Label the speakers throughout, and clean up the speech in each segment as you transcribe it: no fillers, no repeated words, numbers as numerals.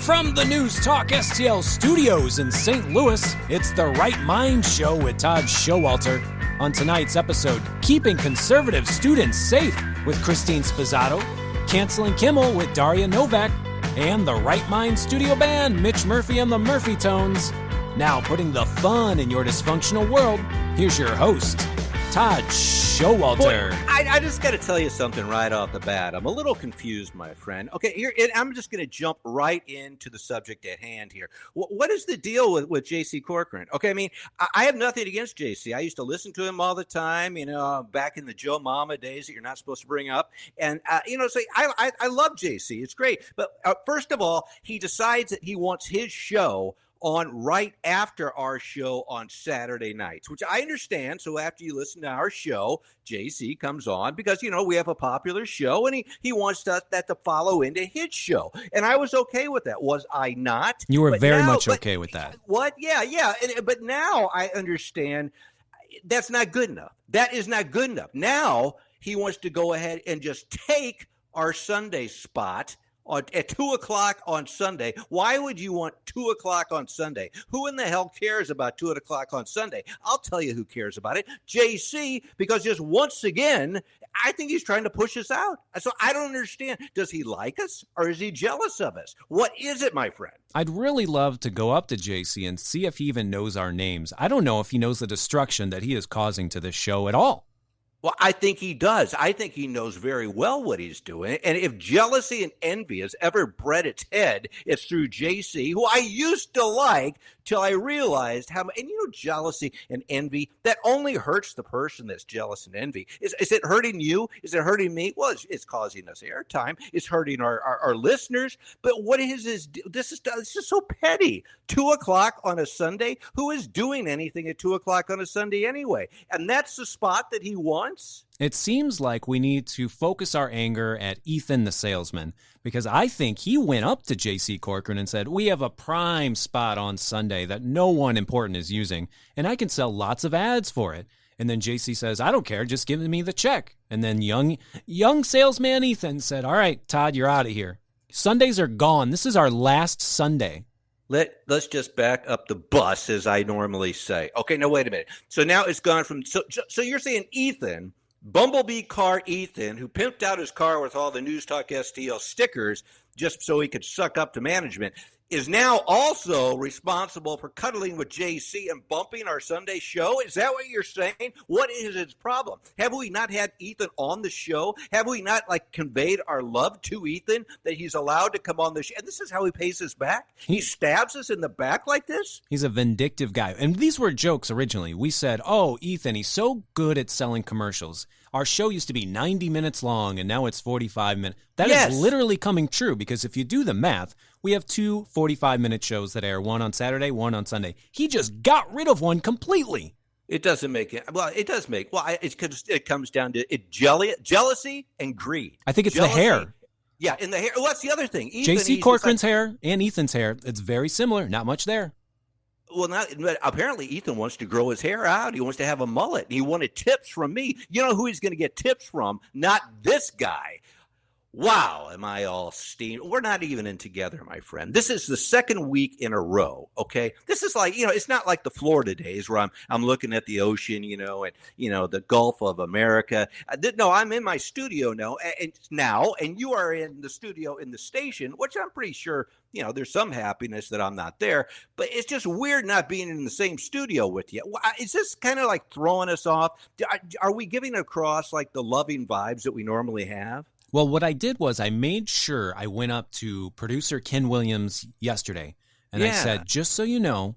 Speaker 1: From the News Talk STL studios in St. Louis, it's the Right Mind Show with Todd Showalter. On tonight's episode, keeping conservative students safe with Kristine Sposato, canceling Kimmel with Daria Novak, and the Right Mind studio band, Mitch Murphy and the Murphy Tones. Now putting the fun in your dysfunctional world, here's your host, Todd Showalter.
Speaker 2: Boy, I just got to tell you something right off the bat. I'm a little confused, my friend. Okay, here I'm just going to jump right into the subject at hand here. What is the deal with J.C. Corcoran? Okay, I mean, I have nothing against J.C. I used to listen to him all the time, back in the Joe Mama days that you're not supposed to bring up. And, so I love J.C. It's great. But first of all, he decides that he wants his show on right after our show on Saturday nights, which I understand. So after you listen to our show, JC comes on because, we have a popular show and he wants that to follow into his show. And I was okay with that. Was I not?
Speaker 1: You were very much okay with that.
Speaker 2: What? Yeah. But now I understand that's not good enough. That is not good enough. Now he wants to go ahead and just take our Sunday spot at 2 o'clock on Sunday. Why would you want 2 o'clock on Sunday? Who in the hell cares about 2 o'clock on Sunday? I'll tell you who cares about it. JC, because just once again, I think he's trying to push us out. So I don't understand. Does he like us or is he jealous of us? What is it, my friend?
Speaker 1: I'd really love to go up to JC and see if he even knows our names. I don't know if he knows the destruction that he is causing to this show at all.
Speaker 2: Well, I think he does. I think he knows very well what he's doing. And if jealousy and envy has ever bred its head, it's through JC, who I used to like till I realized how much. And jealousy and envy, that only hurts the person that's jealous and envy. Is it hurting you? Is it hurting me? Well, it's causing us airtime. It's hurting our listeners. But what is this? This is so petty. 2 o'clock on a Sunday? Who is doing anything at 2 o'clock on a Sunday anyway? And that's the spot that he wants?
Speaker 1: It seems like we need to focus our anger at Ethan the salesman, because I think he went up to J.C. Corcoran and said, we have a prime spot on Sunday that no one important is using, and I can sell lots of ads for it. And then J.C. says, I don't care, just give me the check. And then young salesman Ethan said, all right, Todd, you're out of here. Sundays are gone. This is our last Sunday.
Speaker 2: Let's just back up the bus, as I normally say. Okay, now wait a minute. So now it's gone from so you're saying Ethan, Bumblebee car Ethan, who pimped out his car with all the News Talk STL stickers just so he could suck up to management, is now also responsible for cuddling with JC and bumping our Sunday show? Is that what you're saying? What is his problem? Have we not had Ethan on the show? Have we not conveyed our love to Ethan that he's allowed to come on the show? And this is how he pays us back? He stabs us in the back like this?
Speaker 1: He's a vindictive guy. And these were jokes originally. We said, oh, Ethan, he's so good at selling commercials. Our show used to be 90 minutes long, and now it's 45 minutes. That is literally coming true, because if you do the math, we have two 45-minute shows that air, one on Saturday, one on Sunday. He just got rid of one completely.
Speaker 2: It doesn't make it. Well, it does make. Well, it comes down to jealousy and greed.
Speaker 1: I think it's the hair.
Speaker 2: Yeah, in the hair. Well, that's the other thing.
Speaker 1: J.C. Corcoran's hair and Ethan's hair, it's very similar. Not much there.
Speaker 2: Well, but apparently Ethan wants to grow his hair out. He wants to have a mullet. He wanted tips from me. You know who he's going to get tips from? Not this guy. Wow, am I all steamed? We're not even in together, my friend. This is the second week in a row, okay? This is like, it's not like the Florida days where I'm looking at the ocean, and, the Gulf of America. No, I'm in my studio now, and you are in the studio in the station, which I'm pretty sure, there's some happiness that I'm not there. But it's just weird not being in the same studio with you. Is this kind of like throwing us off? Are we giving across like the loving vibes that we normally have?
Speaker 1: Well, what I did was I made sure I went up to producer Ken Williams yesterday, and I said, just so you know,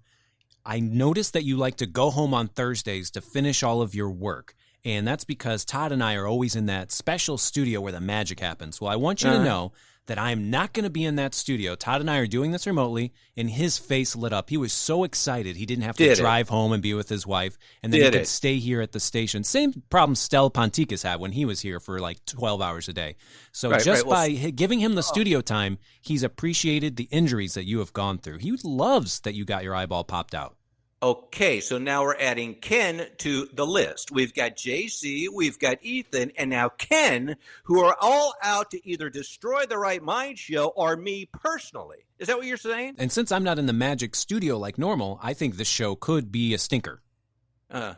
Speaker 1: I noticed that you like to go home on Thursdays to finish all of your work, and that's because Todd and I are always in that special studio where the magic happens. Well, I want you to know that I am not going to be in that studio. Todd and I are doing this remotely, and his face lit up. He was so excited he didn't have to drive home and be with his wife, and then he could stay here at the station. Same problem Stel Ponticus had when he was here for like 12 hours a day. So by giving him the studio time, he's appreciated the injuries that you have gone through. He loves that you got your eyeball popped out.
Speaker 2: Okay, so now we're adding Ken to the list. We've got JC, we've got Ethan, and now Ken, who are all out to either destroy the Right Mind show or me personally. Is that what you're saying?
Speaker 1: And since I'm not in the magic studio like normal, I think this show could be a stinker.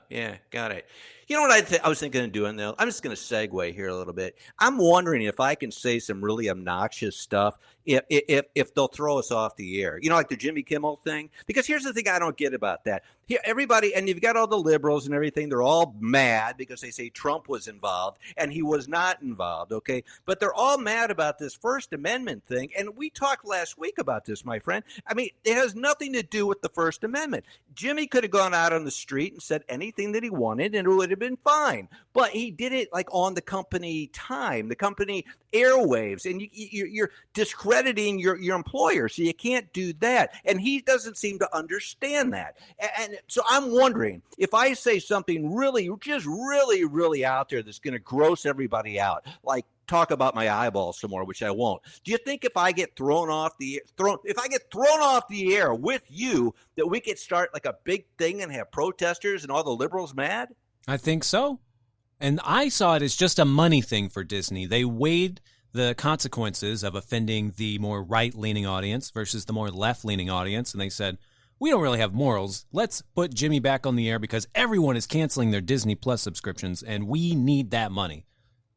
Speaker 2: Yeah, got it. You know what I was thinking of doing, though? I'm just going to segue here a little bit. I'm wondering if I can say some really obnoxious stuff if they'll throw us off the air. You know, like the Jimmy Kimmel thing? Because here's the thing I don't get about that. Here, everybody, and you've got all the liberals and everything, they're all mad because they say Trump was involved, and he was not involved, okay? But they're all mad about this First Amendment thing, and we talked last week about this, my friend. I mean, it has nothing to do with the First Amendment. Jimmy could have gone out on the street and said anything that he wanted, and it would have been fine. But he did it like on the company time, the company airwaves, and you're discrediting your employer, so you can't do that. And he doesn't seem to understand that. And so I'm wondering if I say something really, just really, really out there that's going to gross everybody out, like talk about my eyeballs some more, which I won't. Do you think if I get thrown off the air with you, that we could start like a big thing and have protesters and all the liberals mad?
Speaker 1: I think so. And I saw it as just a money thing for Disney. They weighed the consequences of offending the more right-leaning audience versus the more left-leaning audience, and they said, we don't really have morals. Let's put Jimmy back on the air because everyone is canceling their Disney Plus subscriptions, and we need that money.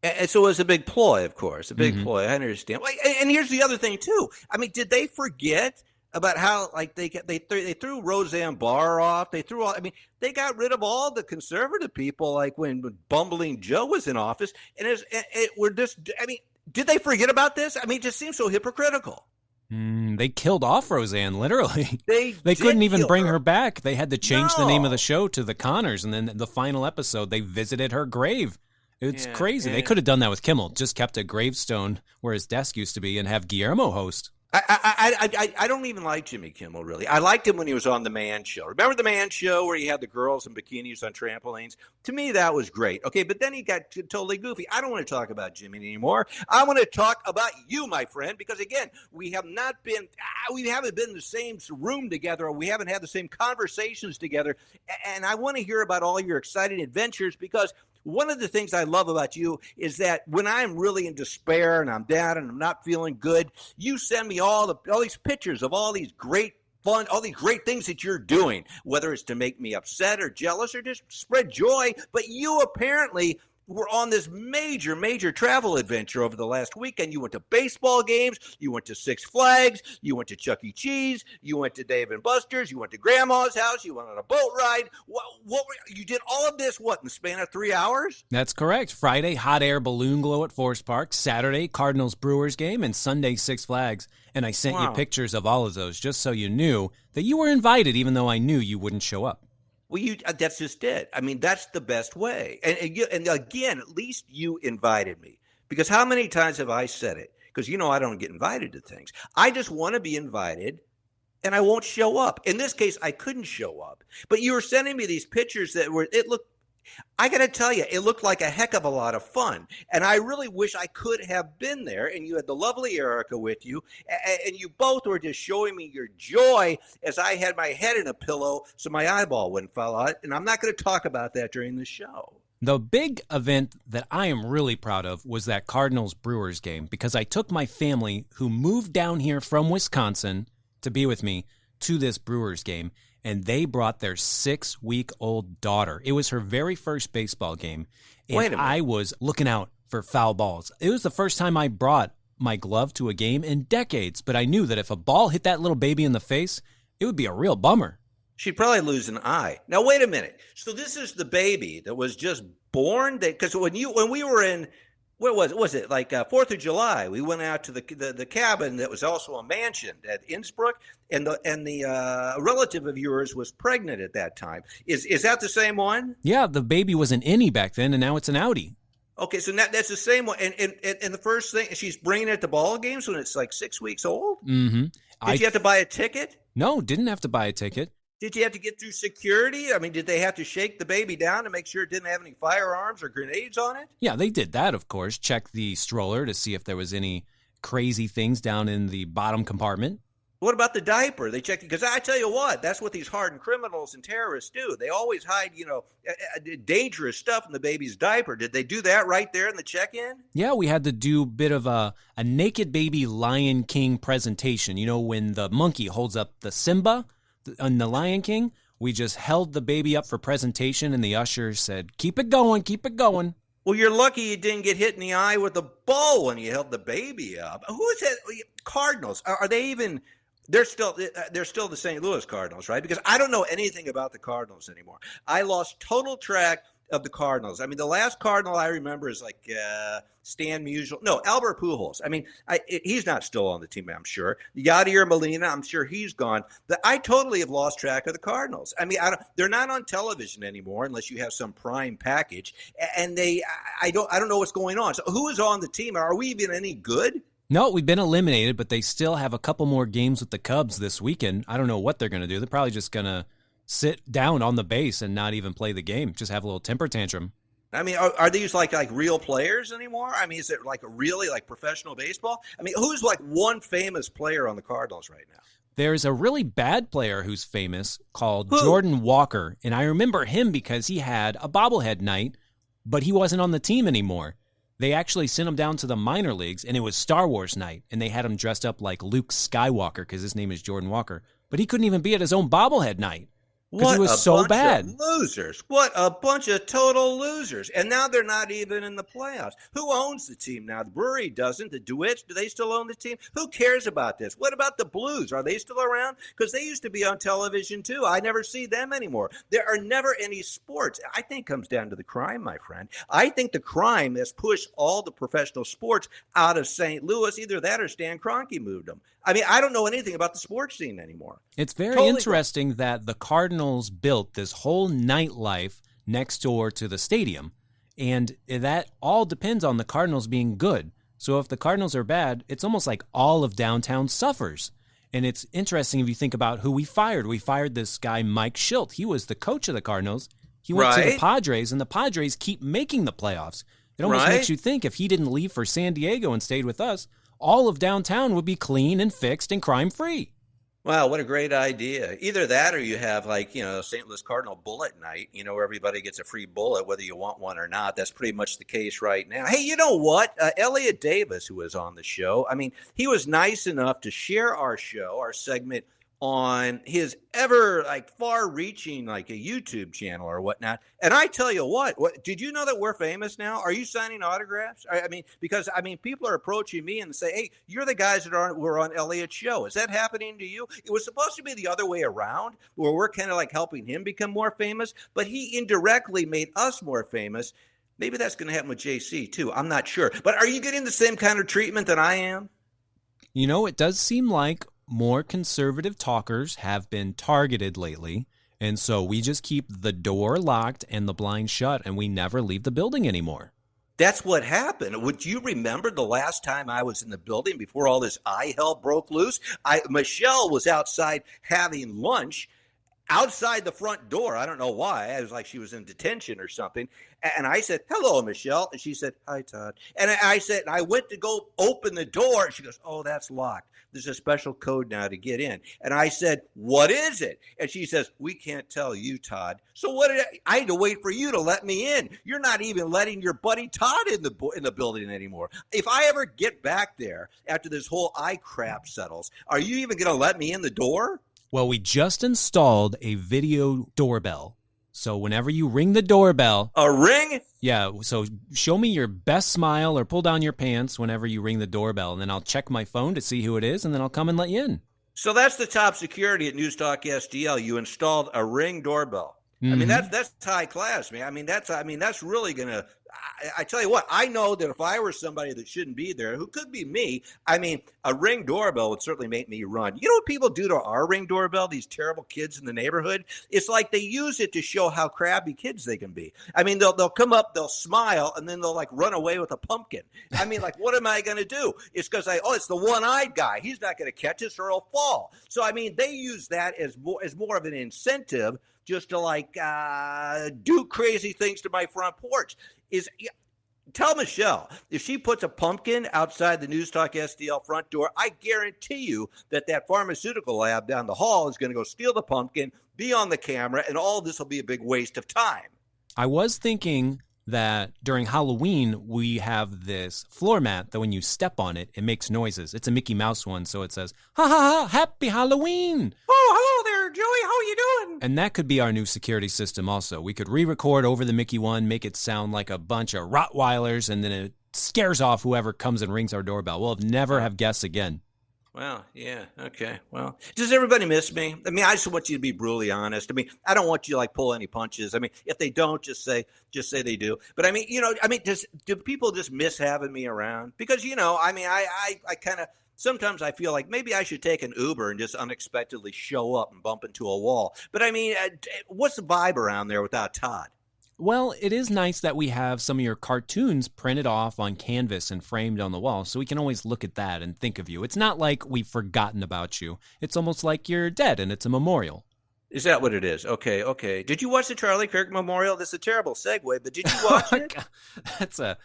Speaker 2: And so it was a big ploy, of course, a big ploy. I understand. And here's the other thing, too. I mean, did they forget about how, like, they threw Roseanne Barr off? They got rid of all the conservative people, like when Bumbling Joe was in office. And did they forget about this? I mean, it just seems so hypocritical.
Speaker 1: They killed off Roseanne, literally.
Speaker 2: They
Speaker 1: couldn't even bring her back. They had to change the name of the show to The Connors, and then the final episode, they visited her grave. It's crazy. They could have done that with Kimmel, just kept a gravestone where his desk used to be and have Guillermo host.
Speaker 2: I don't even like Jimmy Kimmel, really. I liked him when he was on The Man Show. Remember The Man Show where he had the girls in bikinis on trampolines? To me, that was great. Okay, but then he got totally goofy. I don't want to talk about Jimmy anymore. I want to talk about you, my friend, because, again, we haven't been in the same room together, or we haven't had the same conversations together, and I want to hear about all your exciting adventures because one of the things I love about you is that when I'm really in despair and I'm down and I'm not feeling good, you send me all these pictures of all these great fun, all these great things that you're doing, whether it's to make me upset or jealous or just spread joy. But you apparently were on this major, major travel adventure over the last weekend. You went to baseball games. You went to Six Flags. You went to Chuck E. Cheese. You went to Dave & Buster's. You went to Grandma's house. You went on a boat ride. You did all of this, in the span of 3 hours?
Speaker 1: That's correct. Friday, hot air balloon glow at Forest Park. Saturday, Cardinals Brewers game. And Sunday, Six Flags. And I sent you pictures of all of those just so you knew that you were invited, even though I knew you wouldn't show up.
Speaker 2: Well, that's just it. I mean, that's the best way. And again, at least you invited me. Because how many times have I said it? Because, I don't get invited to things. I just want to be invited, and I won't show up. In this case, I couldn't show up. But you were sending me these pictures I got to tell you, it looked like a heck of a lot of fun. And I really wish I could have been there. And you had the lovely Erica with you. And you both were just showing me your joy as I had my head in a pillow so my eyeball wouldn't fall out. And I'm not going to talk about that during the show.
Speaker 1: The big event that I am really proud of was that Cardinals Brewers game because I took my family who moved down here from Wisconsin to be with me to this Brewers game. And they brought their 6-week-old daughter. It was her very first baseball game. And I was looking out for foul balls. It was the first time I brought my glove to a game in decades. But I knew that if a ball hit that little baby in the face, it would be a real bummer.
Speaker 2: She'd probably lose an eye. Now, wait a minute. So this is the baby that was just born? Because when we were in... Where was it? Like 4th of July, we went out to the cabin that was also a mansion at Innsbruck, and the relative of yours was pregnant at that time. Is that the same one?
Speaker 1: Yeah, the baby was an innie back then, and now it's an outie.
Speaker 2: Okay, so that's the same one. And the first thing, she's bringing it to ball games when it's like 6 weeks old?
Speaker 1: Mm-hmm.
Speaker 2: Did you have to buy a ticket?
Speaker 1: No, didn't have to buy a ticket.
Speaker 2: Did you have to get through security? I mean, did they have to shake the baby down to make sure it didn't have any firearms or grenades on it?
Speaker 1: Yeah, they did that, of course. Check the stroller to see if there was any crazy things down in the bottom compartment.
Speaker 2: What about the diaper? They checked it because I tell you what, that's what these hardened criminals and terrorists do. They always hide, dangerous stuff in the baby's diaper. Did they do that right there in the check-in?
Speaker 1: Yeah, we had to do a bit of a naked baby Lion King presentation. You know, when the monkey holds up the Simba on the Lion King, we just held the baby up for presentation, and the usher said, "Keep it going, keep it going."
Speaker 2: Well, you're lucky you didn't get hit in the eye with a ball when you held the baby up. Who is that? Cardinals? Are they even? They're still the St. Louis Cardinals, right? Because I don't know anything about the Cardinals anymore. I lost total track of the Cardinals. I mean, the last Cardinal I remember is like Stan Musial. No, Albert Pujols. I mean, he's not still on the team, I'm sure. Yadier Molina, I'm sure he's gone. I totally have lost track of the Cardinals. I mean, they're not on television anymore unless you have some prime package. And I don't know what's going on. So who is on the team? Are we even any good?
Speaker 1: No, we've been eliminated, but they still have a couple more games with the Cubs this weekend. I don't know what they're going to do. They're probably just going to sit down on the base and not even play the game, just have a little temper tantrum.
Speaker 2: I mean, are these like real players anymore? I mean, is it like really like professional baseball? I mean, who's like one famous player on the Cardinals right now?
Speaker 1: There's a really bad player who's famous called Jordan Walker, and I remember him because he had a bobblehead night, but he wasn't on the team anymore. They actually sent him down to the minor leagues, and it was Star Wars night, and they had him dressed up like Luke Skywalker because his name is Jordan Walker. But he couldn't even be at his own bobblehead night because he was so bad.
Speaker 2: What a bunch of losers. What a bunch of total losers. And now they're not even in the playoffs. Who owns the team now? The Brewery doesn't. The DeWitts, do they still own the team? Who cares about this? What about the Blues? Are they still around? Because they used to be on television, too. I never see them anymore. There are never any sports. I think it comes down to the crime, my friend. I think the crime has pushed all the professional sports out of St. Louis. Either that or Stan Kroenke moved them. I mean, I don't know anything about the sports scene anymore.
Speaker 1: It's very interesting that the Cardinals built this whole nightlife next door to the stadium, and that all depends on the Cardinals being good. So if the Cardinals are bad, it's almost like all of downtown suffers. And it's interesting if you think about who we fired. We fired this guy, Mike Schilt. He was the coach of the Cardinals. He went to the Padres, and the Padres keep making the playoffs. It almost makes you think if he didn't leave for San Diego and stayed with us, all of downtown would be clean and fixed and crime-free.
Speaker 2: Wow, what a great idea. Either that or you have St. Louis Cardinal bullet night, where everybody gets a free bullet, whether you want one or not. That's pretty much the case right now. Hey, you know what? Elliott Davis, who was on the show, I mean, he was nice enough to share our show, our segment, on his ever far-reaching a YouTube channel or whatnot. And I tell you what, did you know that we're famous now? Are you signing autographs? Because people are approaching me and say, "Hey, you're the guys that were on Elliott's show." Is that happening to you? It was supposed to be the other way around, where we're kind of like helping him become more famous, but he indirectly made us more famous. Maybe that's going to happen with JC too. I'm not sure. But are you getting the same kind of treatment that I am?
Speaker 1: It does seem like more conservative talkers have been targeted lately, and so we just keep the door locked and the blinds shut, and we never leave the building anymore.
Speaker 2: That's what happened. Would you remember the last time I was in the building before all this eye hell broke loose? Michelle was outside having lunch outside the front door. I don't know why. It was like she was in detention or something. And I said, "Hello, Michelle." And she said, "Hi, Todd." And I went to go open the door. And she goes, "Oh, that's locked. There's a special code now to get in." And I said, "What is it?" And she says, "We can't tell you, Todd." So I had to wait for you to let me in. You're not even letting your buddy Todd in the building anymore. If I ever get back there after this whole eye crap settles, are you even going to let me in the door?
Speaker 1: Well, we just installed a video doorbell. So whenever you ring the doorbell...
Speaker 2: A ring?
Speaker 1: Yeah, so show me your best smile or pull down your pants whenever you ring the doorbell, and then I'll check my phone to see who it is, and then I'll come and let you in.
Speaker 2: So that's the top security at News Talk STL. You installed a Ring doorbell. Mm-hmm. I mean, that's high class, man. That's really going to... I tell you what, I know that if I were somebody that shouldn't be there, who could be me, a Ring doorbell would certainly make me run. You know what people do to our Ring doorbell, these terrible kids in the neighborhood? It's like they use it to show how crappy kids they can be. They'll come up, they'll smile, and then they'll run away with a pumpkin. What am I going to do? It's because it's the one-eyed guy. He's not going to catch us or he'll fall. So, they use that as more of an incentive just to do crazy things to my front porch. Tell Michelle, if she puts a pumpkin outside the News Talk STL front door, I guarantee you that pharmaceutical lab down the hall is going to go steal the pumpkin, be on the camera, and all this will be a big waste of time.
Speaker 1: I was thinking that during Halloween, we have this floor mat that when you step on it, it makes noises. It's a Mickey Mouse one, so it says, ha ha ha, happy Halloween.
Speaker 2: Oh, hello there, Joey. How are you doing?
Speaker 1: And that could be our new security system also. We could re-record over the Mickey one, make it sound like a bunch of Rottweilers, and then it scares off whoever comes and rings our doorbell. We'll never have guests again.
Speaker 2: Well, yeah, okay. Well, does everybody miss me? I mean, I just want you to be brutally honest. I mean, I don't want you to pull any punches. I mean, if they don't, just say they do. But I mean, do people just miss having me around? Because I kind of sometimes I feel like maybe I should take an Uber and just unexpectedly show up and bump into a wall. But I mean, what's the vibe around there without Todd?
Speaker 1: Well, it is nice that we have some of your cartoons printed off on canvas and framed on the wall, so we can always look at that and think of you. It's not like we've forgotten about you. It's almost like you're dead and it's a memorial.
Speaker 2: Is that what it is? Okay. Did you watch the Charlie Kirk Memorial? This is a terrible segue, but did you watch it?
Speaker 1: That's a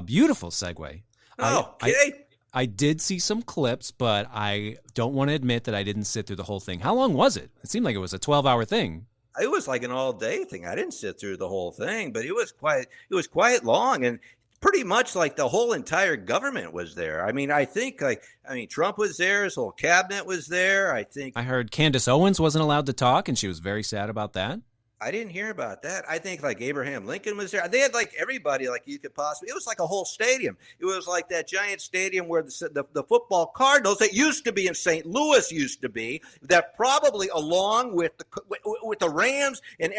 Speaker 1: beautiful segue.
Speaker 2: Okay.
Speaker 1: I did see some clips, but I don't want to admit that I didn't sit through the whole thing. How long was it? It seemed like it was a 12-hour thing.
Speaker 2: It was like an all-day thing. I didn't sit through the whole thing, but it was quite long, and pretty much like the whole entire government was there. I mean, Trump was there. His whole cabinet was there.
Speaker 1: I heard Candace Owens wasn't allowed to talk, and she was very sad about that.
Speaker 2: I didn't hear about that. I think Abraham Lincoln was there. They had everybody you could possibly. It was like a whole stadium. It was like that giant stadium where the football Cardinals that used to be in St. Louis used to be. That probably along with the Rams and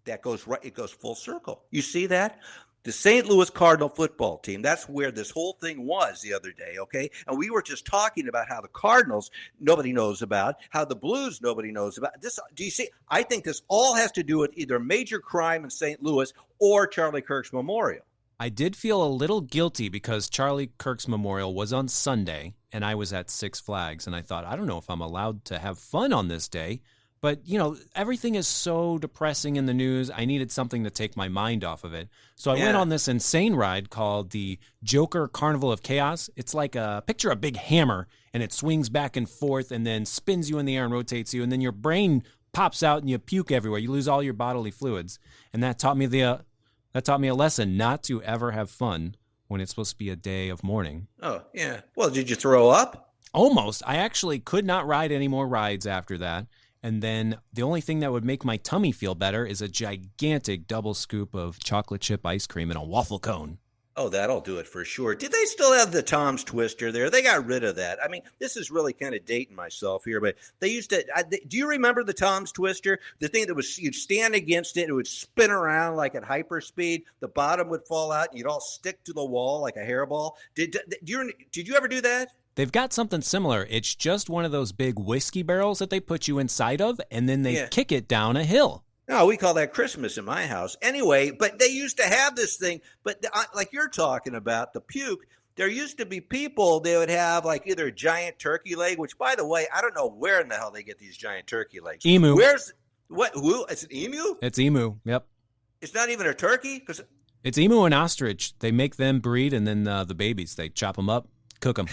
Speaker 2: that goes right. It goes full circle. You see that? The St. Louis Cardinal football team, that's where this whole thing was the other day, okay? And we were just talking about how the Cardinals, nobody knows about, how the Blues, nobody knows about. This, do you see? I think this all has to do with either major crime in St. Louis or Charlie Kirk's Memorial.
Speaker 1: I did feel a little guilty because Charlie Kirk's Memorial was on Sunday, and I was at Six Flags, and I thought, I don't know if I'm allowed to have fun on this day. But, everything is so depressing in the news. I needed something to take my mind off of it. So I went on this insane ride called the Joker Carnival of Chaos. It's like picture a big hammer, and it swings back and forth and then spins you in the air and rotates you. And then your brain pops out and you puke everywhere. You lose all your bodily fluids. And that taught me a lesson not to ever have fun when it's supposed to be a day of mourning.
Speaker 2: Oh, yeah. Well, did you throw up?
Speaker 1: Almost. I actually could not ride any more rides after that. And then the only thing that would make my tummy feel better is a gigantic double scoop of chocolate chip ice cream in a waffle cone.
Speaker 2: Oh, that'll do it for sure. Did they still have the Tom's Twister there? They got rid of that. I mean, this is really kind of dating myself here, but they used to. Do you remember the Tom's Twister? The thing that was, you'd stand against it, it would spin around like at hyperspeed. The bottom would fall out, and you'd all stick to the wall like a hairball. Did you ever do that?
Speaker 1: They've got something similar. It's just one of those big whiskey barrels that they put you inside of, and then they kick it down a hill.
Speaker 2: No, we call that Christmas in my house. Anyway, but they used to have this thing, but like you're talking about, the puke, there used to be people, they would have either a giant turkey leg, which, by the way, I don't know where in the hell they get these giant turkey legs.
Speaker 1: Emu.
Speaker 2: Who? It's an emu?
Speaker 1: It's emu, yep.
Speaker 2: It's not even a turkey?
Speaker 1: It's emu and ostrich. They make them breed, and then the babies, they chop them up, cook them.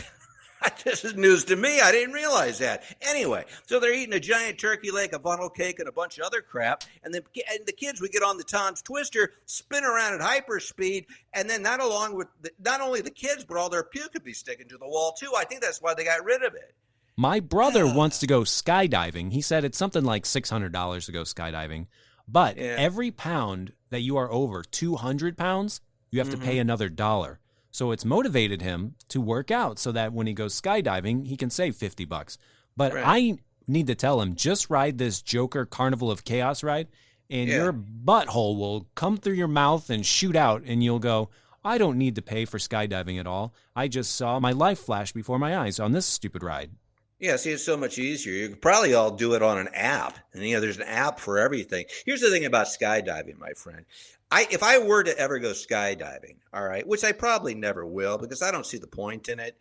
Speaker 2: This is news to me. I didn't realize that. Anyway, so they're eating a giant turkey leg, a funnel cake, and a bunch of other crap. And the kids would get on the Tom's Twister, spin around at hyperspeed, and then not only the kids, but all their puke could be sticking to the wall, too. I think that's why they got rid of it.
Speaker 1: My brother wants to go skydiving. He said it's something like $600 to go skydiving. But every pound that you are over 200 pounds, you have to pay another $1. So it's motivated him to work out so that when he goes skydiving, he can save $50. But I need to tell him, just ride this Joker Carnival of Chaos ride, and your butthole will come through your mouth and shoot out, and you'll go, I don't need to pay for skydiving at all. I just saw my life flash before my eyes on this stupid ride.
Speaker 2: Yeah, see, it's so much easier. You could probably all do it on an app. And, there's an app for everything. Here's the thing about skydiving, my friend. If I were to ever go skydiving, all right, which I probably never will because I don't see the point in it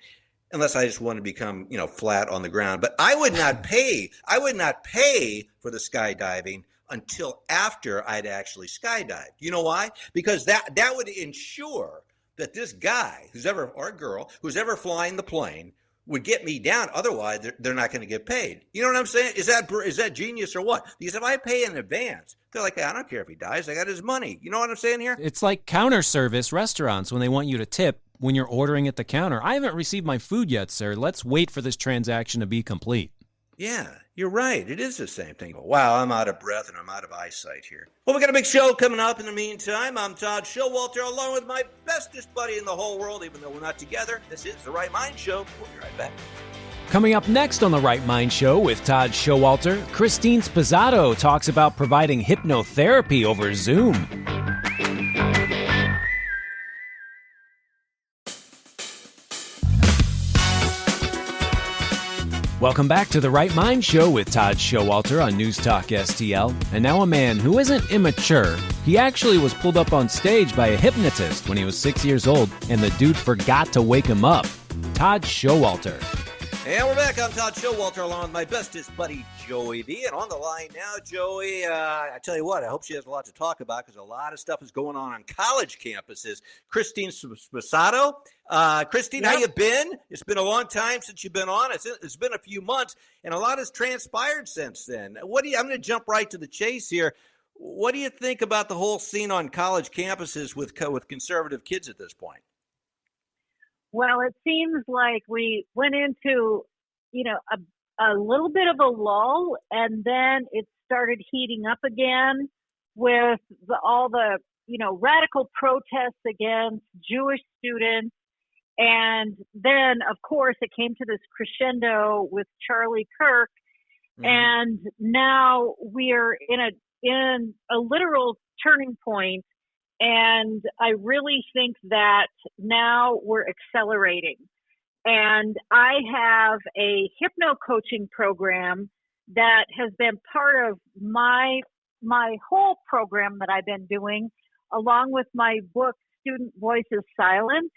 Speaker 2: unless I just want to become, flat on the ground. But I would not pay. I would not pay for the skydiving until after I'd actually skydived. You know why? Because that would ensure that this guy or girl who's ever flying the plane would get me down. Otherwise, they're not going to get paid. You know what I'm saying? Is that genius or what? Because if I pay in advance, they're like, hey, I don't care if he dies. I got his money. You know what I'm saying here?
Speaker 1: It's like counter service restaurants when they want you to tip when you're ordering at the counter. I haven't received my food yet, sir. Let's wait for this transaction to be complete.
Speaker 2: Yeah, you're right. It is the same thing. Wow, I'm out of breath and I'm out of eyesight here. Well, we got a big show coming up in the meantime. I'm Todd Showalter, along with my bestest buddy in the whole world, even though we're not together. This is The Right Mind Show. We'll be right back.
Speaker 1: Coming up next on The Right Mind Show with Todd Showalter, Kristine Sposato talks about providing hypnotherapy over Zoom. Welcome back to The Right Mind Show with Todd Showalter on News Talk STL. And now a man who isn't immature. He actually was pulled up on stage by a hypnotist when he was 6 years old, and the dude forgot to wake him up. Todd Showalter.
Speaker 2: And we're back. I'm Todd Showalter, along with my bestest buddy, Joey V. And on the line now, Joey, I tell you what, I hope she has a lot to talk about because a lot of stuff is going on college campuses. Kristine Sposato. Kristine, How you been? It's been a long time since you've been on. It's been a few months, and a lot has transpired since then. I'm going to jump right to the chase here. What do you think about the whole scene on college campuses with conservative kids at this point?
Speaker 3: Well, it seems like we went into, a little bit of a lull, and then it started heating up again with all the radical protests against Jewish students. And then, of course, it came to this crescendo with Charlie Kirk. Mm-hmm. And now we're in a literal turning point. And I really think that now we're accelerating. And I have a hypno coaching program that has been part of my whole program that I've been doing, along with my book, Student Voices Silent.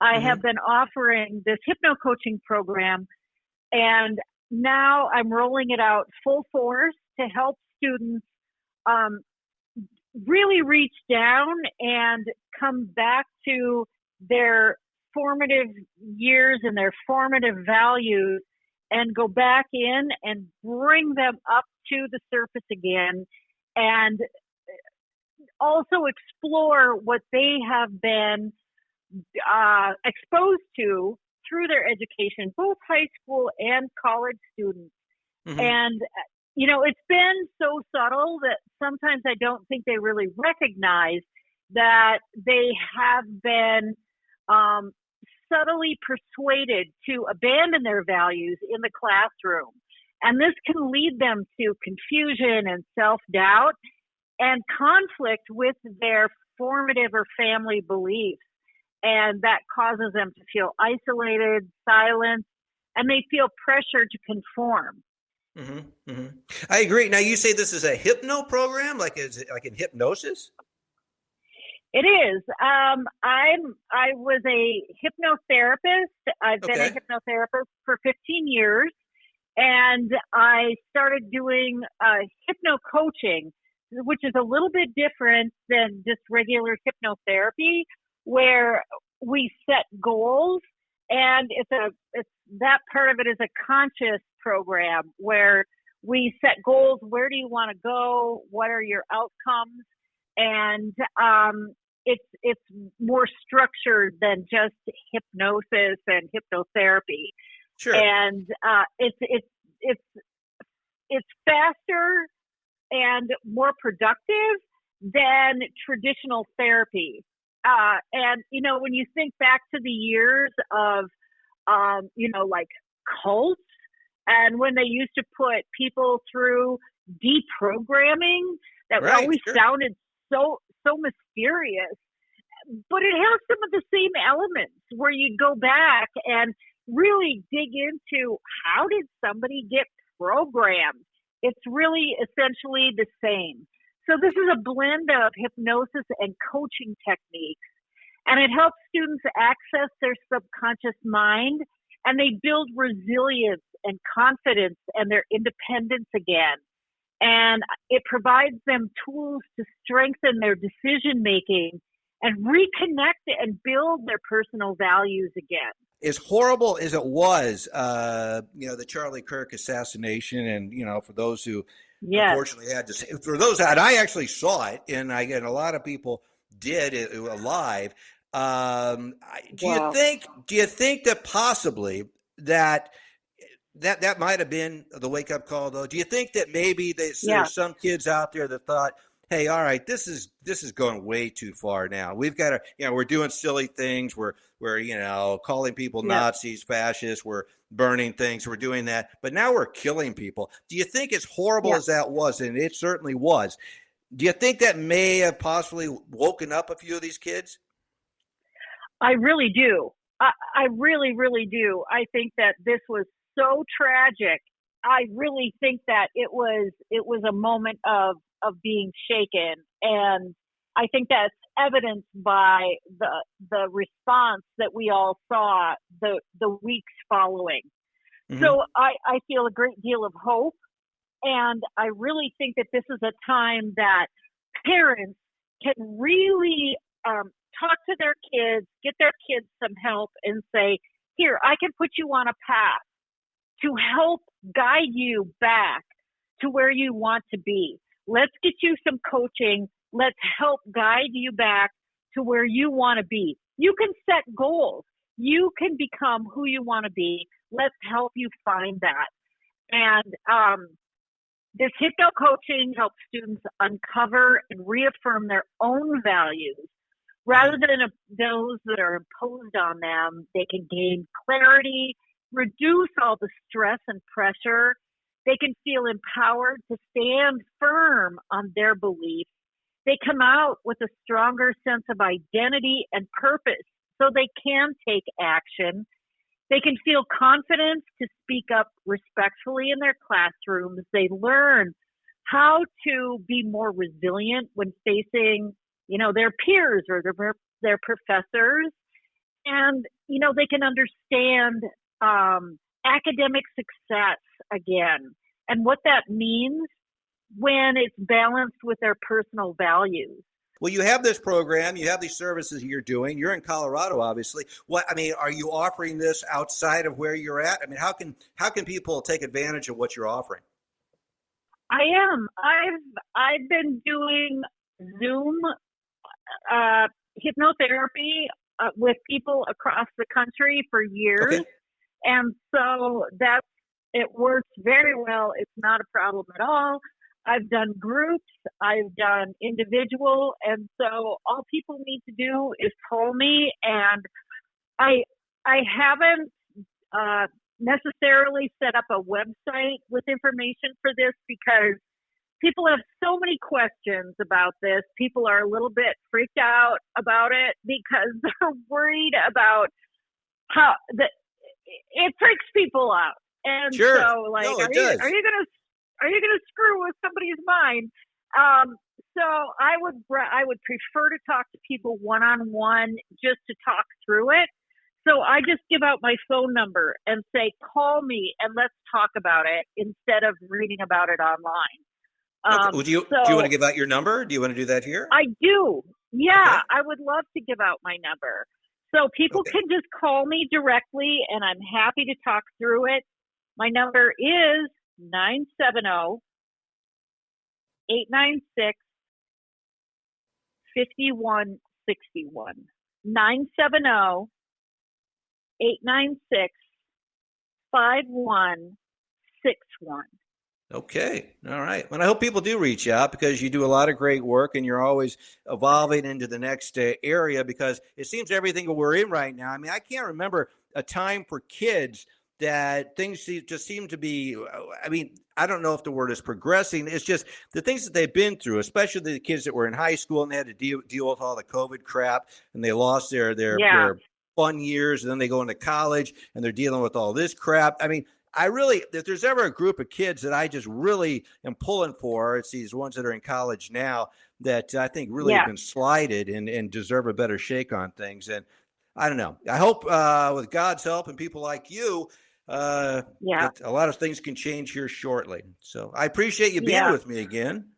Speaker 3: I have been offering this hypno coaching program, and now I'm rolling it out full force to help students really reach down and come back to their formative years and their formative values and go back in and bring them up to the surface again, and also explore what they have been exposed to through their education, both high school and college students. Mm-hmm. And it's been so subtle that sometimes I don't think they really recognize that they have been subtly persuaded to abandon their values in the classroom. And this can lead them to confusion and self-doubt and conflict with their formative or family beliefs. And that causes them to feel isolated, silenced, and they feel pressure to conform.
Speaker 2: Mm-hmm, mm-hmm. I agree. Now, you say this is a hypno program, is it like in hypnosis?
Speaker 3: It is. I was a hypnotherapist. I've been a hypnotherapist for 15 years, and I started doing hypno coaching, which is a little bit different than just regular hypnotherapy, where we set goals, and it's that part of it is a conscious program where we set goals. Where do you want to go? What are your outcomes? And it's more structured than just hypnosis and hypnotherapy.
Speaker 2: Sure.
Speaker 3: And it's faster and more productive than traditional therapy. And when you think back to the years of like cults, and when they used to put people through deprogramming, that always sounded so mysterious, but it has some of the same elements where you go back and really dig into how did somebody get programmed. It's really essentially the same. So this is a blend of hypnosis and coaching techniques, and it helps students access their subconscious mind, and they build resilience and confidence and their independence again. And it provides them tools to strengthen their decision making and reconnect and build their personal values again.
Speaker 2: As horrible as it was, the Charlie Kirk assassination, and for those who unfortunately had to say, for those, and I actually saw it, and a lot of people did it live. Do you think that possibly that might have been the wake up call, though? Do you think that maybe there's some kids out there that thought, hey, all right, this is going way too far now. We've got to, we're doing silly things. We're calling people Nazis, fascists. We're burning things. We're doing that. But now we're killing people. Do you think, as horrible as that was, and it certainly was, do you think that may have possibly woken up a few of these kids?
Speaker 3: I really do. I really, really do. I think that this was so tragic. I really think that it was a moment of being shaken, and I think that's evidenced by the response that we all saw the weeks following. Mm-hmm. So I feel a great deal of hope, and I really think that this is a time that parents can really talk to their kids, get their kids some help, and say, here, I can put you on a path to help guide you back to where you want to be. Let's get you some coaching. Let's help guide you back to where you want to be. You can set goals. You can become who you want to be. Let's help you find that. And this hypno coaching helps students uncover and reaffirm their own values rather than those that are imposed on them. They can gain clarity, reduce all the stress and pressure. They can feel empowered to stand firm on their beliefs. They come out with a stronger sense of identity and purpose so they can take action. They can feel confidence to speak up respectfully in their classrooms. They learn how to be more resilient when facing, their peers or their professors. And, they can understand academic success again, and what that means when it's balanced with their personal values.
Speaker 2: Well, you have this program, you have these services you're doing. You're in Colorado, obviously. Are you offering this outside of where you're at? How can people take advantage of what you're offering?
Speaker 3: I am. I've been doing Zoom hypnotherapy with people across the country for years. Okay. And so it works very well. It's not a problem at all. I've done groups, I've done individual, and so all people need to do is call me. And I haven't necessarily set up a website with information for this because people have so many questions about this. People are a little bit freaked out about it because they're worried about how it freaks people out. And
Speaker 2: sure.
Speaker 3: So, are you gonna screw with somebody's mind? So I would prefer to talk to people one-on-one just to talk through it. So I just give out my phone number and say, call me and let's talk about it instead of reading about it online.
Speaker 2: Okay. Do you want to give out your number? Do you want to do that here?
Speaker 3: I do. Yeah, okay. I would love to give out my number. So people can just call me directly, and I'm happy to talk through it. My number is 970-896-5161. 970-896-5161.
Speaker 2: Okay. All right. Well, I hope people do reach out because you do a lot of great work and you're always evolving into the next area because it seems everything we're in right now. I can't remember a time for kids that things just seem to be, I don't know if the word is progressing. It's just the things that they've been through, especially the kids that were in high school and they had to deal with all the COVID crap and they lost their fun years, and then they go into college and they're dealing with all this crap. If there's ever a group of kids that I just really am pulling for, it's these ones that are in college now that I think really have been slighted and deserve a better shake on things. And I don't know. I hope with God's help and people like you, that a lot of things can change here shortly. So I appreciate you being with me again.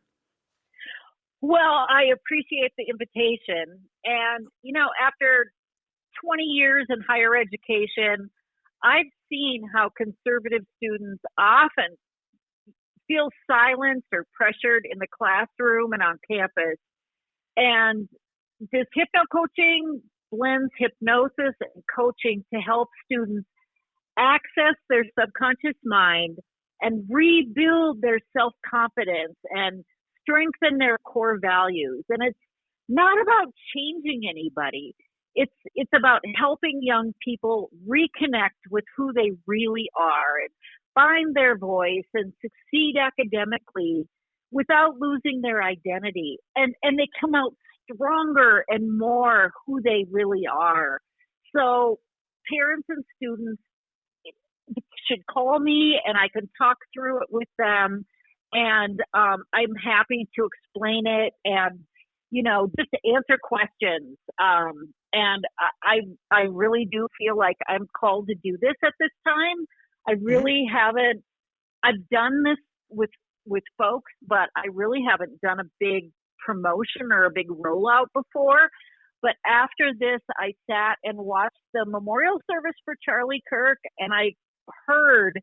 Speaker 3: Well, I appreciate the invitation. And, after 20 years in higher education, I've seen how conservative students often feel silenced or pressured in the classroom and on campus. And this hypno coaching blends hypnosis and coaching to help students access their subconscious mind and rebuild their self-confidence and strengthen their core values. And it's not about changing anybody. It's about helping young people reconnect with who they really are and find their voice and succeed academically without losing their identity. And they come out stronger and more who they really are. So parents and students should call me and I can talk through it with them. And I'm happy to explain it and, just to answer questions. And I really do feel like I'm called to do this at this time. I really haven't, I've done this with folks, but I really haven't done a big promotion or a big rollout before. But after this, I sat and watched the memorial service for Charlie Kirk, and I heard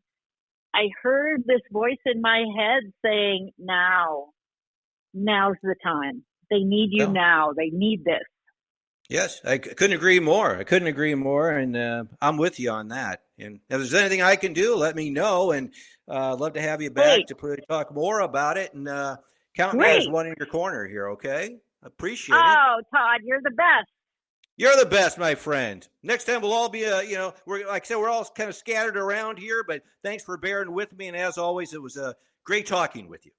Speaker 3: this voice in my head saying, now's the time. They need you now. They need this.
Speaker 2: Yes, I couldn't agree more. And I'm with you on that. And if there's anything I can do, let me know. And I'd love to have you back to talk more about it. And count me as one in your corner here, okay? Appreciate it.
Speaker 3: Oh, Todd, you're the best.
Speaker 2: You're the best, my friend. Next time we'll all be, we're like I said, we're all kind of scattered around here. But thanks for bearing with me. And as always, it was great talking with you.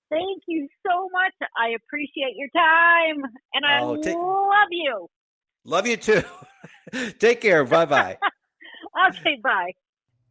Speaker 3: Thank you so much. I appreciate your time, and I love you.
Speaker 2: Love you too. Take care. Bye-bye.
Speaker 3: Okay, bye.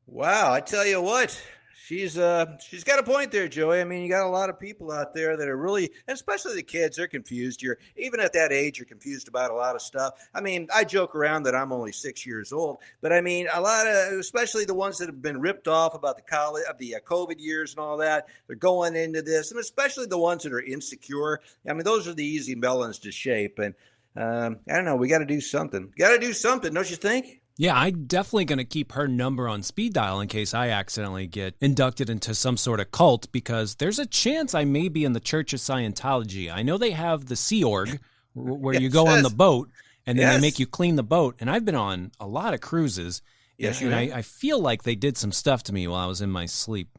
Speaker 2: Wow, I tell you what, she's got a point there, Joey. I mean, you got a lot of people out there that are really, especially the kids, they're confused. You're even at that age, you're confused about a lot of stuff. I mean, I joke around that I'm only 6 years old, but I mean, a lot of, especially the ones that have been ripped off about the COVID years and all that, they're going into this, and especially the ones that are insecure. I mean, those are the easy melons to shape, and I don't know. We got to do something. Don't you think?
Speaker 1: Yeah, I'm definitely going to keep her number on speed dial in case I accidentally get inducted into some sort of cult, because there's a chance I may be in the Church of Scientology. I know they have the Sea Org where you go on the boat and then they make you clean the boat. And I've been on a lot of cruises.
Speaker 2: Yes,
Speaker 1: and I feel like they did some stuff to me while I was in my sleep.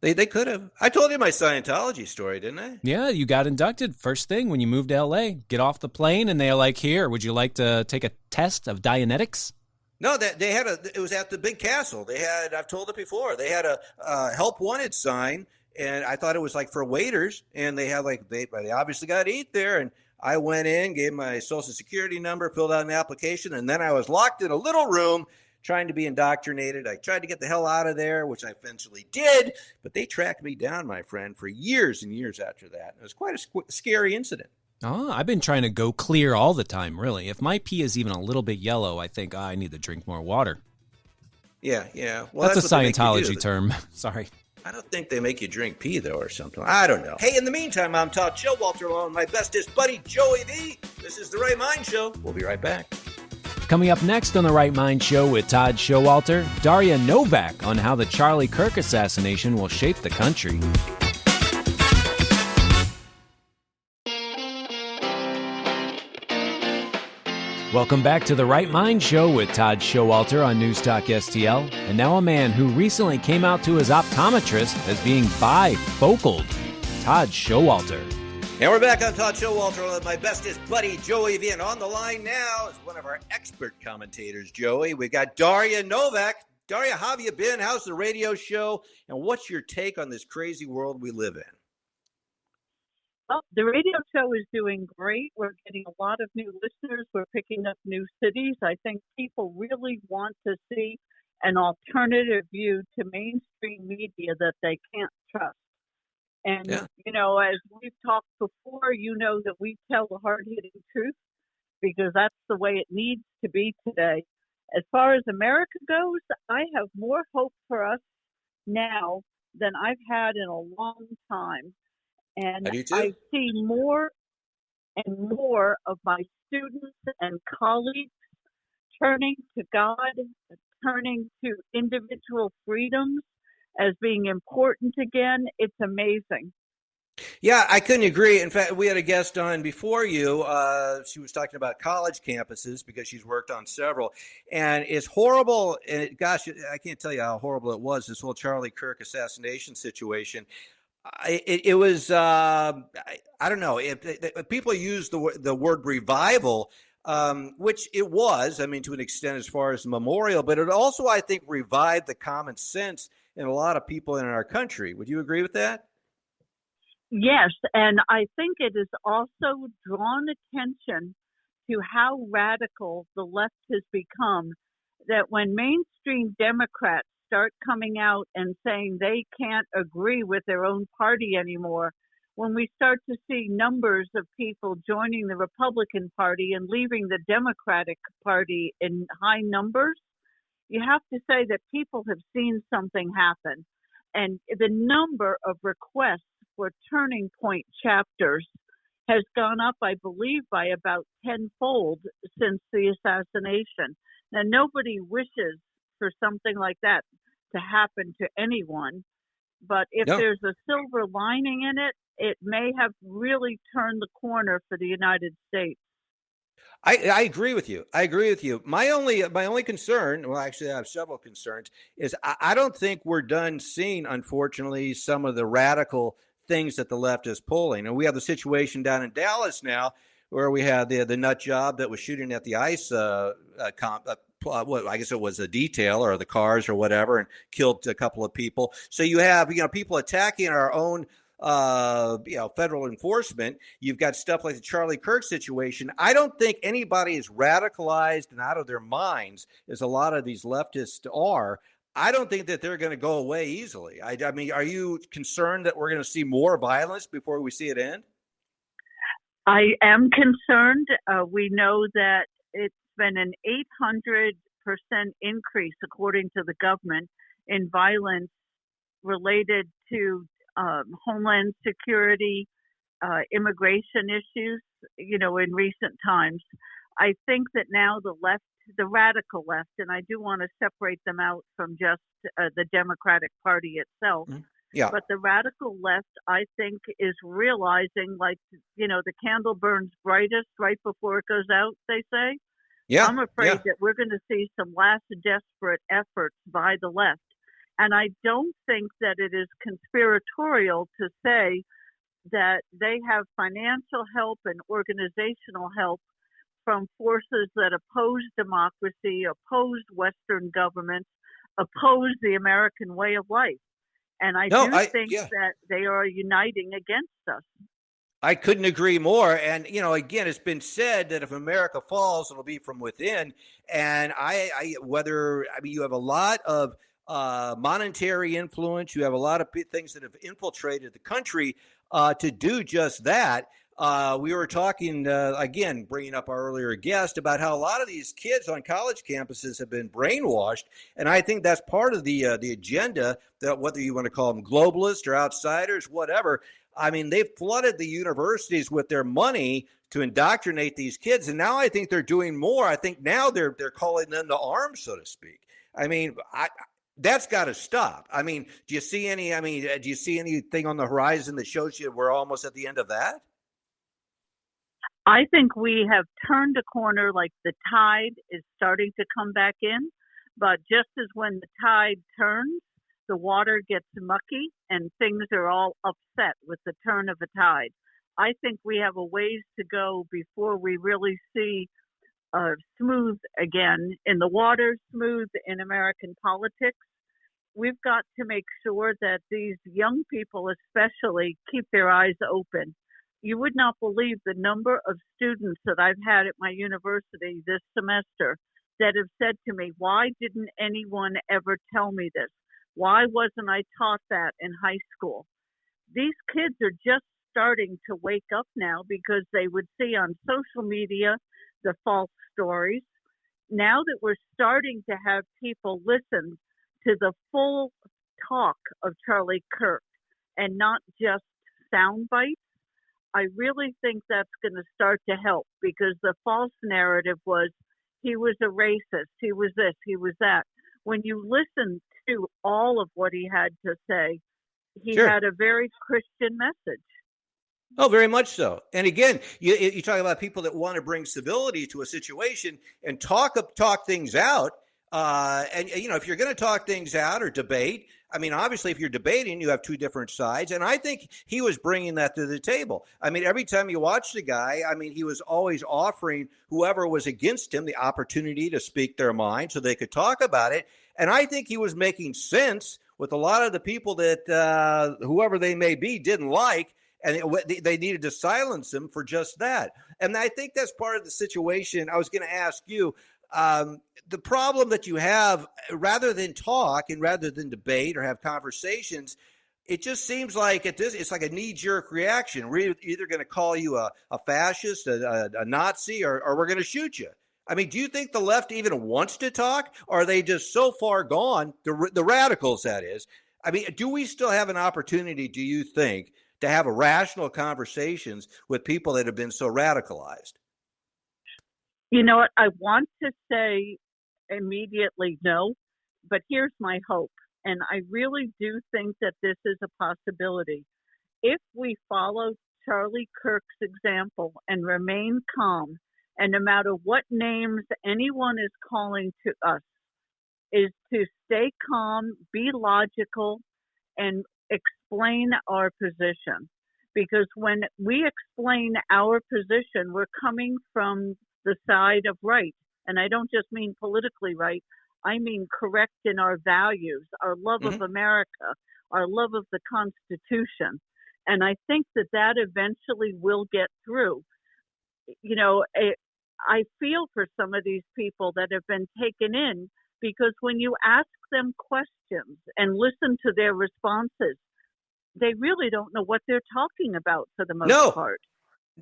Speaker 2: They could have. I told you my Scientology story, didn't I?
Speaker 1: Yeah, you got inducted first thing when you moved to L.A. Get off the plane and they're like, here, would you like to take a test of Dianetics?
Speaker 2: No, they had it was at the big castle. I've told it before, they had a help wanted sign, and I thought it was like for waiters, and they had they obviously got to eat there. And I went in, gave my social security number, filled out an application, and then I was locked in a little room trying to be indoctrinated. I tried to get the hell out of there, which I eventually did, but they tracked me down, my friend, for years and years after that. It was quite a scary incident.
Speaker 1: Oh, I've been trying to go clear all the time, really. If my pee is even a little bit yellow, I think I need to drink more water.
Speaker 2: Yeah. Well,
Speaker 1: that's a Scientology term. Sorry.
Speaker 2: I don't think they make you drink pee, though, or something. I don't know. Hey, in the meantime, I'm Todd Showalter along with my bestest buddy, Joey V. This is The Right Mind Show. We'll be right back.
Speaker 1: Coming up next on The Right Mind Show with Todd Showalter, Daria Novak on how the Charlie Kirk assassination will shape the country. Welcome back to The Right Mind Show with Todd Showalter on News Talk STL. And now a man who recently came out to his optometrist as being bifocaled, Todd Showalter.
Speaker 2: And we're back on Todd Showalter with my bestest buddy, Joey V. And on the line now is one of our expert commentators, Joey. We got Daria Novak. Daria, how have you been? How's the radio show? And what's your take on this crazy world we live in?
Speaker 4: Well, the radio show is doing great. We're getting a lot of new listeners. We're picking up new cities. I think people really want to see an alternative view to mainstream media that they can't trust. And, as we've talked before, that we tell the hard-hitting truth because that's the way it needs to be today. As far as America goes, I have more hope for us now than I've had in a long time.
Speaker 2: I
Speaker 4: And
Speaker 2: do
Speaker 4: I
Speaker 2: too.
Speaker 4: see more and more of my students and colleagues turning to God, turning to individual freedoms as being important again. It's amazing.
Speaker 2: Yeah, I couldn't agree. In fact, we had a guest on before you. She was talking about college campuses because she's worked on several, and it's horrible. And gosh, I can't tell you how horrible it was. This whole Charlie Kirk assassination situation. It was. I don't know if people use the word revival, which it was. I mean, to an extent, as far as the memorial, but it also, I think, revived the common sense in a lot of people in our country. Would you agree with that?
Speaker 4: Yes, and I think it has also drawn attention to how radical the left has become. That when mainstream Democrats start coming out and saying they can't agree with their own party anymore, when we start to see numbers of people joining the Republican Party and leaving the Democratic Party in high numbers, you have to say that people have seen something happen. And the number of requests for turning point chapters has gone up, I believe, by about tenfold since the assassination. Now, nobody wishes for something like that to happen to anyone, but if
Speaker 2: No.
Speaker 4: there's a silver lining in it, it may have really turned the corner for the United States.
Speaker 2: I agree with you. I agree with you. My only concern, well, actually, I have several concerns, is I don't think we're done seeing, unfortunately, some of the radical things that the left is pulling. And we have the situation down in Dallas now, where we had the nut job that was shooting at the ICE what I guess it was a detail or the cars or whatever, and killed a couple of people. So you have people attacking our own federal enforcement. You've got stuff like the Charlie Kirk situation. I don't think anybody is radicalized and out of their minds as a lot of these leftists are. I don't think that they're going to go away easily. I mean, are you concerned that we're going to see more violence before we see it end?
Speaker 4: I am concerned. We know that it's been an 800% increase, according to the government, in violence related to homeland security, immigration issues, in recent times. I think that now the left, the radical left, and I do want to separate them out from just the Democratic Party itself.
Speaker 2: Mm-hmm. Yeah.
Speaker 4: But the radical left, I think, is realizing, the candle burns brightest right before it goes out, they say.
Speaker 2: Yeah.
Speaker 4: I'm afraid that we're going to see some last desperate efforts by the left. And I don't think that it is conspiratorial to say that they have financial help and organizational help from forces that oppose democracy, oppose Western governments, oppose the American way of life. And I think that they are uniting against us.
Speaker 2: I couldn't agree more. And, again, it's been said that if America falls, it'll be from within. And you have a lot of monetary influence. You have a lot of things that have infiltrated the country to do just that. We were talking, again, bringing up our earlier guest, about how a lot of these kids on college campuses have been brainwashed. And I think that's part of the agenda, that whether you want to call them globalists or outsiders, whatever. I mean, they've flooded the universities with their money to indoctrinate these kids. And now I think they're doing more. I think now they're calling them to arms, so to speak. I mean, that's got to stop. I mean, do you see anything on the horizon that shows you we're almost at the end of that?
Speaker 4: I think we have turned a corner, like the tide is starting to come back in. But just as when the tide turns, the water gets mucky and things are all upset with the turn of the tide. I think we have a ways to go before we really see smooth again in the water, smooth in American politics. We've got to make sure that these young people especially keep their eyes open. You would not believe the number of students that I've had at my university this semester that have said to me, why didn't anyone ever tell me this? Why wasn't I taught that in high school? These kids are just starting to wake up now because they would see on social media the false stories. Now that we're starting to have people listen to the full talk of Charlie Kirk and not just sound bites, I really think that's going to start to help, because the false narrative was he was a racist, he was this, he was that. When you listen to all of what he had to say, he had a very Christian message.
Speaker 2: Oh, very much so. And again, you talk about people that want to bring civility to a situation and talk things out. And if you're going to talk things out or debate, I mean, obviously, if you're debating, you have two different sides. And I think he was bringing that to the table. I mean, every time you watch the guy, I mean, he was always offering whoever was against him the opportunity to speak their mind so they could talk about it. And I think he was making sense with a lot of the people that whoever they may be didn't like. And they needed to silence him for just that. And I think that's part of the situation. I was going to ask you, the problem that you have, rather than talk and rather than debate or have conversations, it just seems like it's like a knee-jerk reaction. We're either going to call you a fascist, a Nazi, or we're going to shoot you. I mean, do you think the left even wants to talk? Or are they just so far gone, the radicals, that is? I mean, do we still have an opportunity, do you think, to have rational conversations with people that have been so radicalized?
Speaker 4: You know what? I want to say immediately no, but here's my hope. And I really do think that this is a possibility. If we follow Charlie Kirk's example and remain calm, and no matter what names anyone is calling to us, is to stay calm, be logical, and explain our position. Because when we explain our position, we're coming from the side of right. And I don't just mean politically right. I mean correct in our values, our love of America, our love of the Constitution. And I think that eventually will get through. You know, I feel for some of these people that have been taken in, because when you ask them questions and listen to their responses, they really don't know what they're talking about for the most part.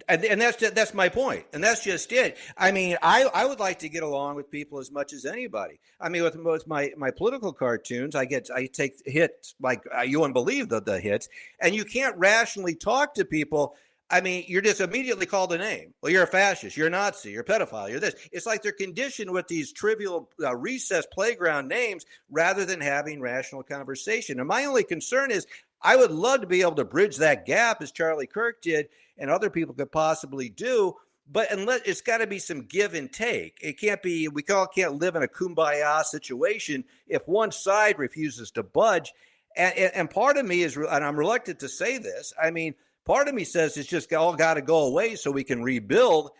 Speaker 2: And that's my point. And that's just it. I mean, I would like to get along with people as much as anybody. I mean, with my political cartoons, I take hits like you wouldn't believe the hits, and you can't rationally talk to people. I mean, you're just immediately called a name. Well, you're a fascist, you're a Nazi, you're a pedophile, you're this. It's like they're conditioned with these trivial recess playground names rather than having rational conversation. And my only concern is I would love to be able to bridge that gap as Charlie Kirk did and other people could possibly do. But it's got to be some give and take. It can't be, we all can't live in a kumbaya situation if one side refuses to budge. And part of me is, and I'm reluctant to say this, I mean, part of me says it's just all got to go away so we can rebuild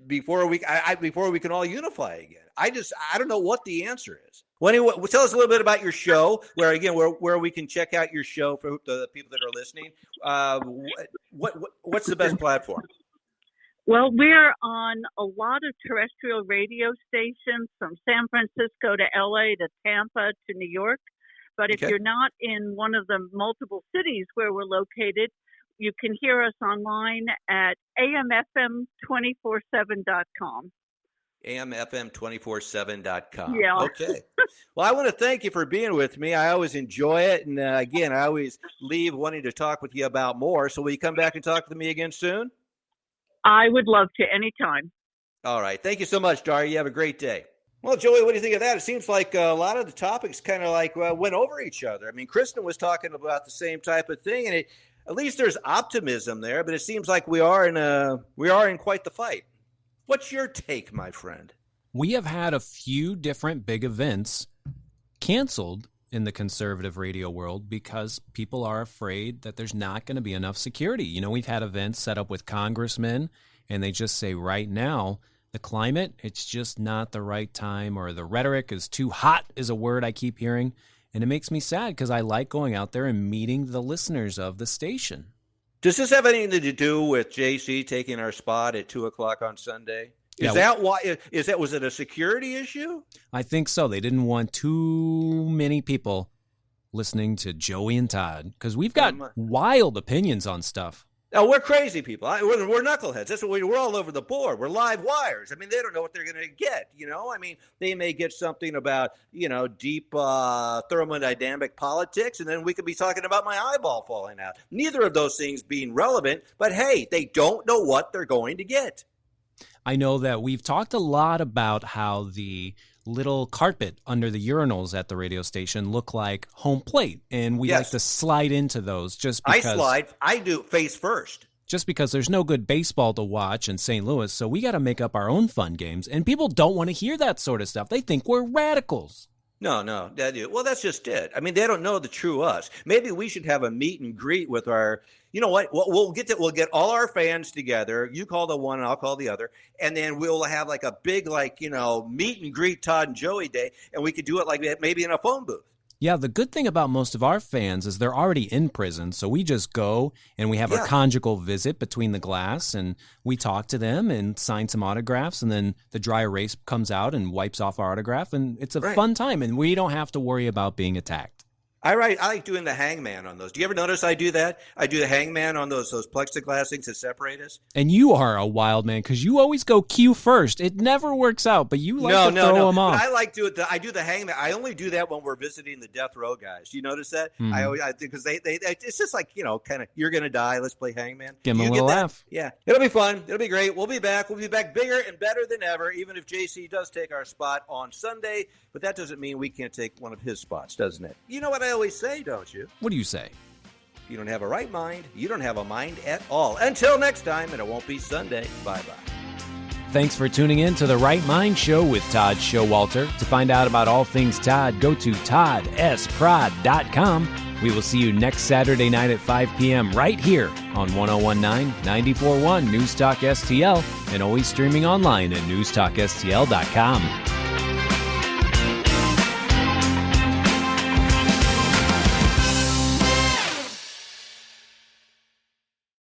Speaker 2: before we can all unify again. I don't know what the answer is. Well, anyway, tell us a little bit about your show, where we can check out your show for the people that are listening. What's the best platform?
Speaker 4: Well, we're on a lot of terrestrial radio stations from San Francisco to LA to Tampa to New York. But if you're not in one of the multiple cities where we're located, you can hear us online at amfm247.com.
Speaker 2: amfm247.com.
Speaker 4: Yeah.
Speaker 2: Okay. Well, I want to thank you for being with me. I always enjoy it. And again, I always leave wanting to talk with you about more. So will you come back and talk with me again soon?
Speaker 4: I would love to, anytime.
Speaker 2: All right. Thank you so much, Daria. You have a great day. Well, Joey, what do you think of that? It seems like a lot of the topics kind of like went over each other. I mean, Kristen was talking about the same type of thing, and at least there's optimism there. But it seems like we are in quite the fight. What's your take, my friend?
Speaker 1: We have had a few different big events canceled in the conservative radio world because people are afraid that there's not going to be enough security. You know, we've had events set up with congressmen, and they just say right now, the climate, it's just not the right time, or the rhetoric is too hot is a word I keep hearing. And it makes me sad because I like going out there and meeting the listeners of the station.
Speaker 2: Does this have anything to do with JC taking our spot at 2:00 on Sunday? That why? Was it a security issue?
Speaker 1: I think so. They didn't want too many people listening to Joey and Todd because we've got wild opinions on stuff.
Speaker 2: Now, we're crazy people. We're knuckleheads. That's what we're all over the board. We're live wires. I mean, they don't know what they're going to get, you know? I mean, they may get something about, you know, deep thermodynamic politics, and then we could be talking about my eyeball falling out. Neither of those things being relevant, but hey, they don't know what they're going to get.
Speaker 1: I know that we've talked a lot about how the little carpet under the urinals at the radio station look like home plate, and we like to slide into those just because
Speaker 2: I do face first.
Speaker 1: Just because there's no good baseball to watch in St. Louis, so we got to make up our own fun games, and people don't want to hear that sort of stuff. They think we're radicals.
Speaker 2: No. Well, that's just it. I mean, they don't know the true us. Maybe we should have a meet and greet with our, you know what? We'll get all our fans together. You call the one and I'll call the other. And then we'll have like a big, like, you know, meet and greet Todd and Joey day. And we could do it like that, maybe in a phone booth.
Speaker 1: Yeah, the good thing about most of our fans is they're already in prison, so we just go and we have a conjugal visit between the glass, and we talk to them and sign some autographs, and then the dry erase comes out and wipes off our autograph, and it's a fun time, and we don't have to worry about being attacked.
Speaker 2: I like doing the hangman on those. Do you ever notice I do that? I do the hangman on those plexiglass things that separate us.
Speaker 1: And you are a wild man because you always go cue first. It never works out, but you like to throw them off.
Speaker 2: But I like to do I do the hangman. I only do that when we're visiting the death row guys. You notice that? I think because they it's just like, you know, kind of, you're gonna die. Let's play hangman.
Speaker 1: Give them a little laugh.
Speaker 2: Yeah, it'll be fun. It'll be great. We'll be back. We'll be back bigger and better than ever. Even if JC does take our spot on Sunday, but that doesn't mean we can't take one of his spots, doesn't it? You know what I always say, don't you?
Speaker 1: What do you say?
Speaker 2: If you don't have a right mind, you don't have a mind at all. Until next time, and it won't be Sunday. Bye-bye.
Speaker 1: Thanks for tuning in to The Right Mind Show with Todd Showalter. To find out about all things Todd, go to toddsprod.com. We will see you next Saturday night at 5 p.m. right here on 101.9, 94.1 News Talk STL, and always streaming online at newstalkstl.com.